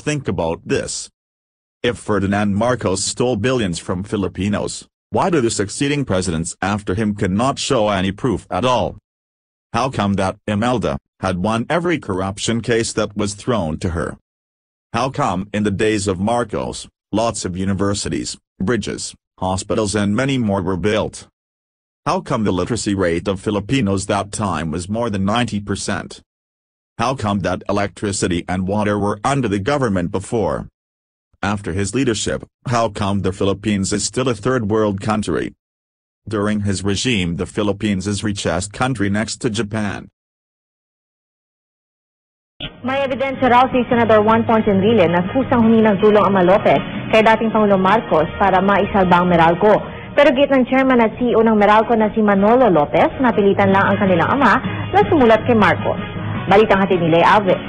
think about this. If Ferdinand Marcos stole billions from Filipinos, why do the succeeding presidents after him cannot show any proof at all? How come that Imelda had won every corruption case that was thrown to her? How come in the days of Marcos, lots of universities, bridges, hospitals and many more were built? How come the literacy rate of Filipinos that time was more than 90%? How come that electricity and water were under the government before? After his leadership, how come the Philippines is still a third world country? During his regime the Philippines is richest country next to Japan. May ebidensya raw si Senador Juan Ponce Enrile na kusang humingi ng tulong Ama Lopez kay dating Pangulong Marcos para maisalba ang Meralco. Pero git ng chairman at CEO ng Meralco na si Manolo Lopez, napilitan lang ang kanilang ama na sumulat kay Marcos. Balitang hatid ni Lea Alves.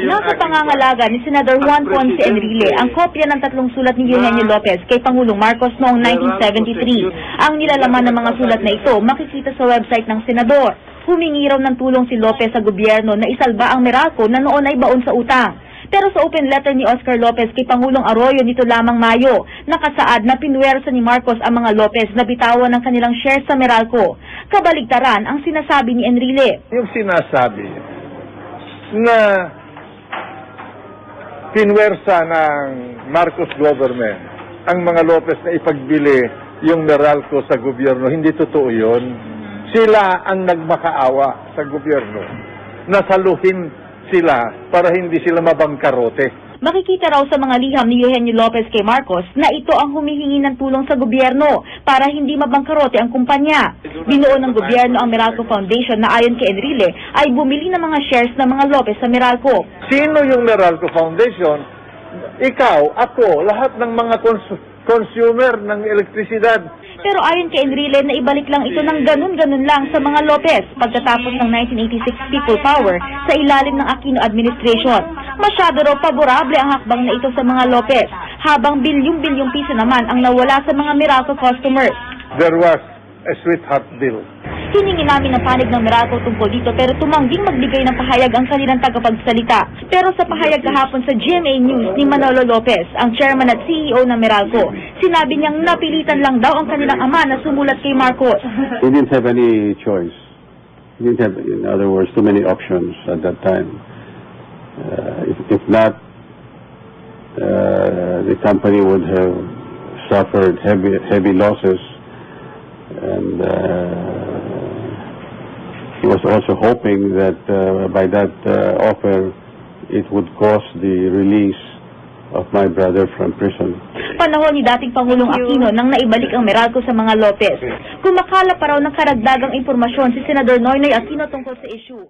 Nasa pangangalaga ni Senador Juan Ponce Enrile ang kopya ng tatlong sulat ni Eugenio Lopez kay Pangulong Marcos noong 1973. Ang nilalaman ng mga sulat na ito makikita sa website ng senador. Humingi raw ng tulong si Lopez sa gobyerno na isalba ang Meralco na noon ay baon sa utang. Pero sa open letter ni Oscar Lopez kay Pangulong Arroyo nito lamang Mayo, nakasaad na pinuwersa ni Marcos ang mga Lopez na bitawan ng kanilang shares sa Meralco. Kabaligtaran ang sinasabi ni Enrile. Yung sinasabi na pinwersa ng Marcos government ang mga Lopez na ipagbili yung Meralco sa gobyerno, hindi totoo yun. Sila ang nagmakaawa sa gobyerno. Nasaluhin sila para hindi sila mabangkarote. Makikita raw sa mga liham ni Eugenio Lopez kay Marcos na ito ang humihingi ng tulong sa gobyerno para hindi mabangkarote ang kumpanya. Binuo ng gobyerno ang Meralco Foundation na ayon kay Enrile ay bumili ng mga shares ng mga Lopez sa Meralco. Sino yung Meralco Foundation? Ikaw, ako, lahat ng mga consumer ng elektrisidad. Pero ayon kay Enrile na ibalik lang ito ng ganun-ganun lang sa mga Lopez pagkatapos ng 1986 People Power sa ilalim ng Aquino administration. Masyado raw paborable ang hakbang na ito sa mga Lopez, habang bilyong-bilyong piso naman ang nawala sa mga Meralco customers. There was a sweetheart deal. Hiningi namin ng panig ng Meralco tungkol dito pero tumangging magbigay ng pahayag ang kanilang tagapagsalita. Pero sa pahayag kahapon sa GMA News ni Manolo Lopez, ang chairman at CEO ng Meralco, sinabi niyang napilitan lang daw ang kanilang ama na sumulat kay Marcos. He didn't have any choice. He didn't have, in other words, too many options at that time. If not, the company would have suffered heavy losses, and he was also hoping that by that offer, it would cause the release of my brother from prison. Panahon ni dating Pangulong Aquino nang naibalik ang Meralco sa mga Lopez. Kumakala pa raw ng karagdagang impormasyon si Senador Noynoy Aquino tungkol sa issue.